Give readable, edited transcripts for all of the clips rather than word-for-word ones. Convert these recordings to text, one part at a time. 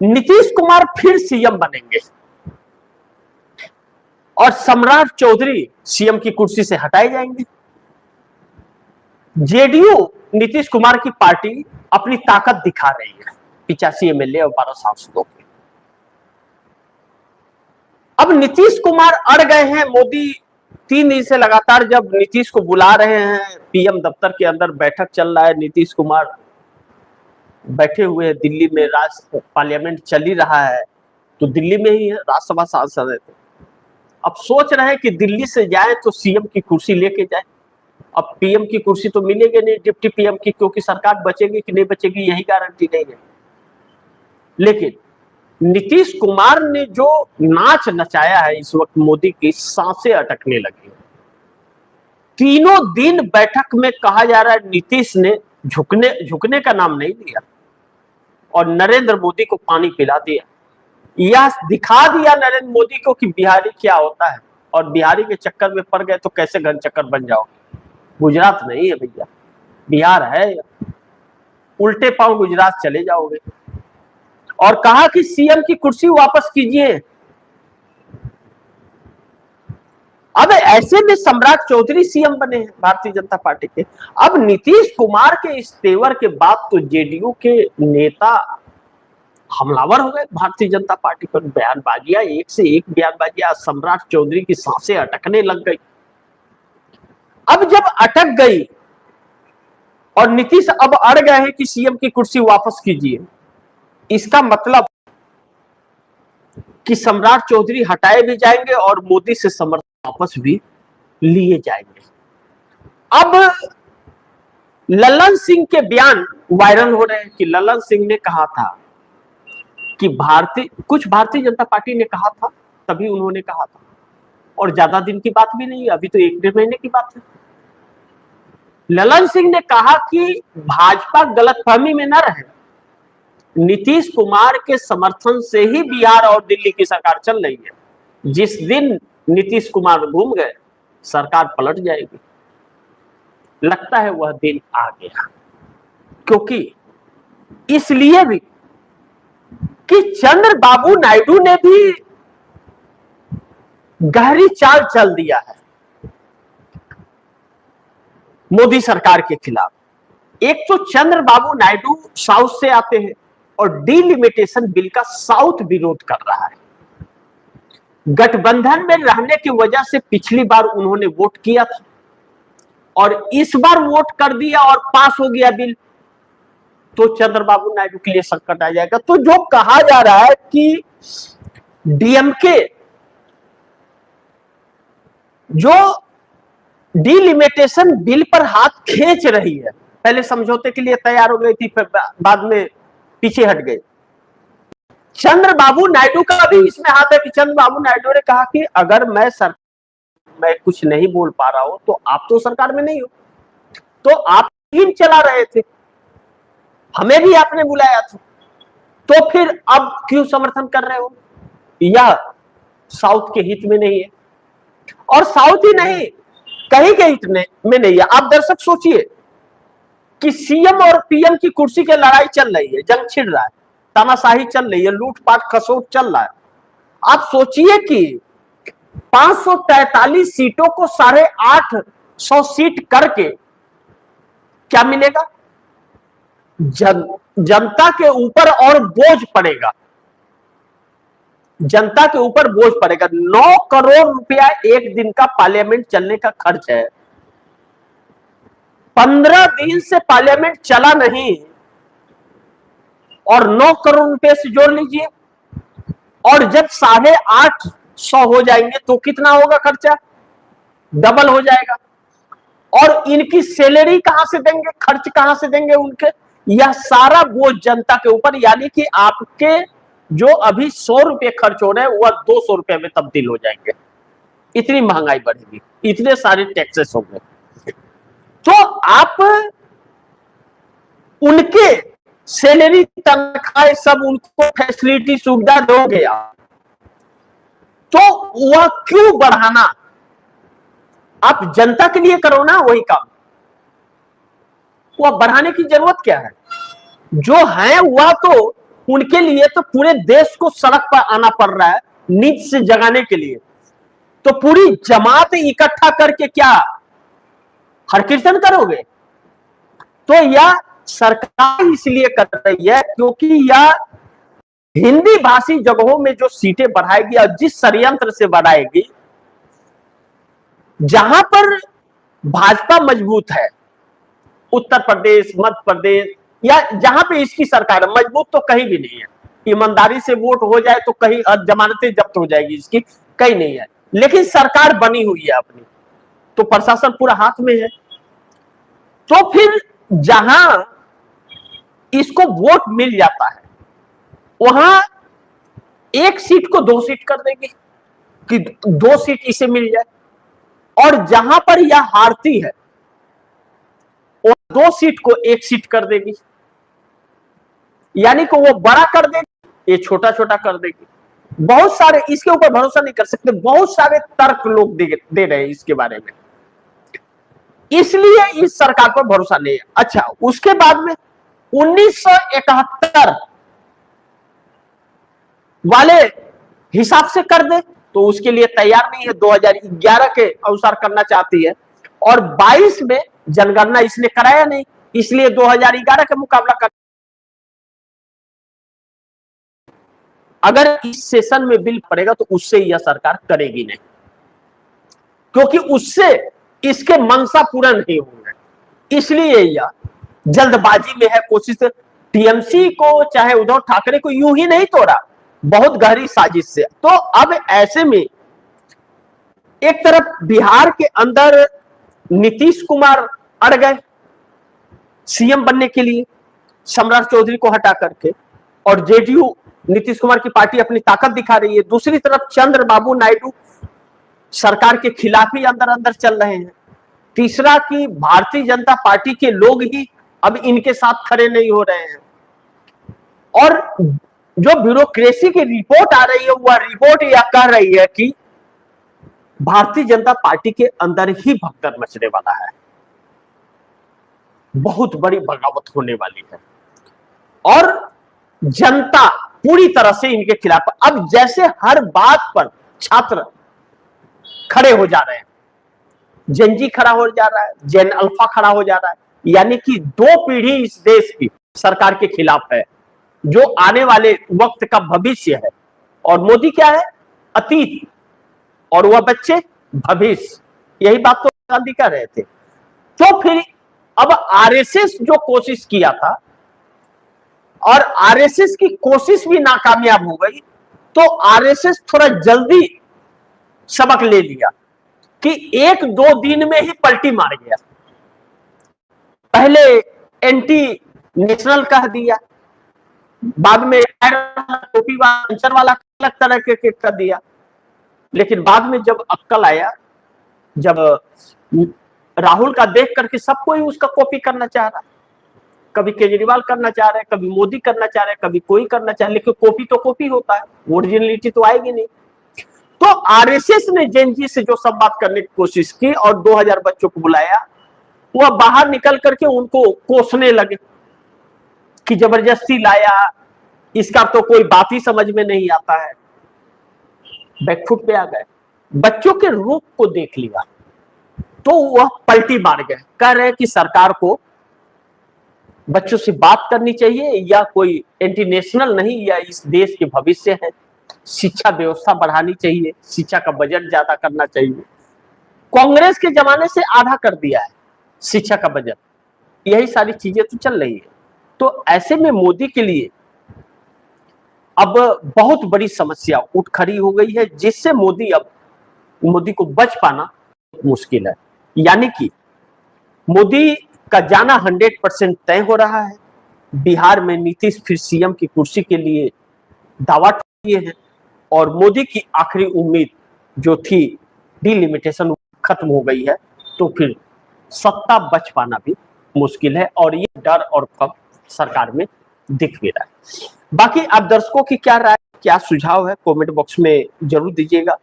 नीतीश कुमार फिर सीएम बनेंगे और सम्राट चौधरी सीएम की कुर्सी से हटाए जाएंगे। जेडीयू नीतीश कुमार की पार्टी अपनी ताकत दिखा रही है, 85 एमएलए और 12 सांसदों के। अब नीतीश कुमार अड़ गए हैं। मोदी 3 दिन से लगातार जब नीतीश को बुला रहे हैं, पीएम दफ्तर के अंदर बैठक चल रहा है, नीतीश कुमार बैठे हुए हैं दिल्ली में, पार्लियामेंट चल ही रहा है, तो दिल्ली में ही है, राज्यसभा सांसद है। अब सोच रहे हैं कि दिल्ली से जाए तो सीएम की कुर्सी लेके जाए। अब पीएम की कुर्सी तो मिलेगी नहीं डिप्टी पीएम की, क्योंकि सरकार बचेगी कि नहीं बचेगी यही गारंटी नहीं है। लेकिन नीतीश कुमार ने जो नाच नचाया है इस वक्त, मोदी की सांसें अटकने लगी। तीनों दिन बैठक में कहा जा रहा है नीतीश ने झुकने का नाम नहीं लिया और नरेंद्र मोदी को पानी पिला दिया। यह दिखा दिया नरेंद्र मोदी को कि बिहारी क्या होता है, और बिहारी के चक्कर में पड़ गए तो कैसे घन चक्कर बन जाओगे। गुजरात नहीं है भैया, बिहार है, उल्टे पांव गुजरात चले जाओगे। और कहा कि सीएम की कुर्सी वापस कीजिए। अब ऐसे में सम्राट चौधरी सीएम बने हैं भारतीय जनता पार्टी के। अब नीतीश कुमार के इस तेवर के बाद तो जेडीयू के नेता हमलावर हो गए भारतीय जनता पार्टी पर। बयानबाजियां, एक से एक बयानबाजियां, सम्राट चौधरी की सांसें अटकने लग गई। अब जब अटक गई और नीतीश अब अड़ गए हैं कि सीएम की कुर्सी वापस कीजिए, इसका मतलब कि सम्राट चौधरी हटाए भी जाएंगे और मोदी से समर्थन वापस भी लिए जाएंगे। अब ललन सिंह के बयान वायरल हो रहे हैं कि ललन सिंह ने कहा था कि कुछ भारतीय जनता पार्टी ने कहा था, तभी उन्होंने कहा था, और ज्यादा दिन की बात भी नहीं है, अभी तो 1-1.5 महीने की बात है। ललन सिंह ने कहा कि भाजपा गलतफहमी में न रहे, नीतीश कुमार के समर्थन से ही बिहार और दिल्ली की सरकार चल रही है। जिस दिन नीतीश कुमार घूम गए, सरकार पलट जाएगी। लगता है वह दिन आ गया, क्योंकि इसलिए भी कि चंद्रबाबू नायडू ने भी गहरी चाल चल दिया है मोदी सरकार के खिलाफ। एक तो चंद्रबाबू नायडू साउथ से आते हैं और डिलिमिटेशन बिल का साउथ विरोध कर रहा है। गठबंधन में रहने की वजह से पिछली बार उन्होंने वोट किया था और इस बार वोट कर दिया और पास हो गया बिल, तो चंद्रबाबू नायडू के लिए संकट आ जाएगा। तो जो कहा जा रहा है कि डीएमके जो डिलिमिटेशन बिल पर हाथ खींच रही है, पहले समझौते के लिए तैयार हो गई थी, फिर बाद में पीछे हट गए। चंद्रबाबू नायडू का भी इसमें हाथ है कि चंद्रबाबू नायडू ने कहा कि अगर मैं कुछ नहीं बोल पा रहा हूं तो आप तो सरकार में नहीं हो, तो आप टीम चला रहे थे, हमें भी आपने बुलाया था, तो फिर अब क्यों समर्थन कर रहे हो? यह साउथ के हित में नहीं है, और साउथ ही नहीं कहीं के हित में नहीं है। आप दर्शक सोचिए कि सीएम और पीएम की कुर्सी की लड़ाई चल रही है, जंग छिड़ रहा है, तानाशाही चल रही है, लूटपाट खसोट चल रहा है। आप सोचिए कि 543 सीटों को 850 सीट करके क्या मिलेगा? जनता के ऊपर और बोझ पड़ेगा, जनता के ऊपर बोझ पड़ेगा। 9 करोड़ रुपया एक दिन का पार्लियामेंट चलने का खर्च है। 15 दिन से पार्लियामेंट चला नहीं और 9 करोड़ रुपए से जोड़ लीजिए, और जब 850 हो जाएंगे तो कितना होगा खर्चा? डबल हो जाएगा। और इनकी सैलरी कहां से देंगे, खर्च कहां से देंगे उनके? यह सारा बोझ जनता के ऊपर, यानी कि आपके जो अभी 100 रुपए खर्च हो रहे हैं वह 200 रुपए में तब्दील हो जाएंगे। इतनी महंगाई बढ़ेगी, इतने सारे टैक्सेस होंगे। तो आप उनके सैलरी, तनख्वाह, सब उनको फैसिलिटी सुविधा दोगे आप, तो वह क्यों बढ़ाना? आप जनता के लिए करो ना वही काम, वह बढ़ाने की जरूरत क्या है? जो है वह तो उनके लिए तो पूरे देश को सड़क पर आना पड़ रहा है नींद से जगाने के लिए। तो पूरी जमात इकट्ठा करके क्या हर कीर्तन करोगे? तो यह सरकार इसलिए कर रही है क्योंकि यह हिंदी भाषी जगहों में जो सीटें बढ़ाएगी और जिस षड्यंत्र से बढ़ाएगी, जहां पर भाजपा मजबूत है, उत्तर प्रदेश, मध्य प्रदेश, या जहां पे इसकी सरकार है, मजबूत तो कहीं भी नहीं है। ईमानदारी से वोट हो जाए तो कहीं जमानतें जब्त हो जाएगी इसकी, कहीं नहीं है। लेकिन सरकार बनी हुई है अपनी, तो प्रशासन पूरा हाथ में है। तो फिर जहां इसको वोट मिल जाता है वहां एक सीट को 2 सीट कर देगी कि 2 सीट इसे मिल जाए, और जहां पर यह हारती है वो 2 सीट को 1 सीट कर देगी, यानी कि वो बड़ा कर देगी, ये छोटा छोटा कर देगी। बहुत सारे, इसके ऊपर भरोसा नहीं कर सकते, बहुत सारे तर्क लोग दे रहे हैं इसके बारे में, इसलिए इस सरकार पर भरोसा नहीं है। अच्छा, उसके बाद में 1971 वाले हिसाब से कर दे तो उसके लिए तैयार नहीं है, 2011 के अनुसार करना चाहती है, और 22 में जनगणना इसने कराया नहीं, इसलिए 2011 का मुकाबला कर। अगर इस सेशन में बिल पड़ेगा तो उससे यह सरकार करेगी नहीं, क्योंकि उससे इसके मंशा पूरा नहीं होंगे, इसलिए यह जल्दबाजी में है। कोशिश टीएमसी को चाहे उद्धव ठाकरे को यूं ही नहीं तोड़ा, बहुत गहरी साजिश से। तो अब ऐसे में एक तरफ बिहार के अंदर नीतीश कुमार अड़ गए सीएम बनने के लिए सम्राट चौधरी को हटा करके, और जेडीयू नीतीश कुमार की पार्टी अपनी ताकत दिखा रही है। दूसरी तरफ चंद्रबाबू नायडू सरकार के खिलाफ ही अंदर अंदर चल रहे हैं। तीसरा कि भारतीय जनता पार्टी के लोग ही अब इनके साथ खड़े नहीं हो रहे हैं, और जो ब्यूरोक्रेसी की रिपोर्ट आ रही है वह रिपोर्ट यह कह रही है कि भारतीय जनता पार्टी के अंदर ही भगदड़ मचने वाला है, बहुत बड़ी बगावत होने वाली है, और जनता पूरी तरह से इनके खिलाफ। अब जैसे हर बात पर छात्र खड़े हो जा रहे हैं, जेनजी खड़ा हो जा रहा है, जेन अल्फा खड़ा हो जा रहा है, यानी कि 2 पीढ़ी इस देश की सरकार के खिलाफ है, जो आने वाले वक्त का भविष्य है। और मोदी क्या है? अतीत, और वह बच्चे भविष्य। यही बात तो गांधी कह रहे थे। तो फिर अब आरएसएस जो कोशिश किया था, और आरएसएस की कोशिश भी नाकामयाब हो गई, तो आरएसएस थोड़ा जल्दी सबक ले लिया कि 1-2 दिन में ही पलटी मार गया। पहले एंटी नेशनल कह दिया, बाद में टोपी वाला अलग तरह के कर दिया, लेकिन बाद में जब अक्ल आया, जब राहुल का देख करके सब कोई उसका कॉपी करना चाह रहा, कभी केजरीवाल करना चाह रहे, कभी मोदी करना चाह रहे, कभी कोई करना चाह रहे, लेकिन कॉपी तो कॉपी होता है, ओरिजिनलिटी तो आएगी नहीं। तो आरएसएस ने जेनजी से जो संवाद करने की कोशिश की और 2000 बच्चों को बुलाया, वह बाहर निकल करके उनको कोसने लगे कि जबरदस्ती लाया, इसका तो कोई बात ही समझ में नहीं आता है, बैकफुट पे आ गए। बच्चों के रूप को देख लिया तो वह पलटी मार गए, कह रहे कि सरकार को बच्चों से बात करनी चाहिए, या कोई एंटी नेशनल नहीं, या इस देश के भविष्य है, शिक्षा व्यवस्था बढ़ानी चाहिए, शिक्षा का बजट ज्यादा करना चाहिए। कांग्रेस के जमाने से आधा कर दिया है शिक्षा का बजट, यही सारी चीजें तो चल रही है। तो ऐसे में मोदी के लिए अब बहुत बड़ी समस्या उठ खड़ी हो गई है, जिससे मोदी को बच पाना मुश्किल है। यानी कि मोदी का जाना 100% तय हो रहा है। बिहार में नीतीश फिर सीएम की कुर्सी के लिए दावा किए हैं, और मोदी की आखिरी उम्मीद जो थी डिलिमिटेशन खत्म हो गई है, तो फिर सत्ता बच पाना भी मुश्किल है, और ये डर और खौफ सरकार में दिख भी रहा है। बाकी आप दर्शकों की क्या राय, क्या सुझाव है, कमेंट बॉक्स में जरूर दीजिएगा।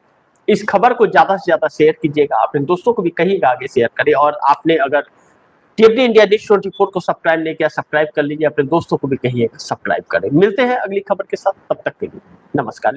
इस खबर को ज्यादा से ज्यादा शेयर कीजिएगा, अपने दोस्तों को भी कहिएगा आगे शेयर करें। और आपने अगर टीएफडी इंडिया न्यूज 24 को सब्सक्राइब नहीं किया, सब्सक्राइब कर लीजिए, अपने दोस्तों को भी कहिए सब्सक्राइब करें। मिलते हैं अगली खबर के साथ, तब तक के लिए नमस्कार।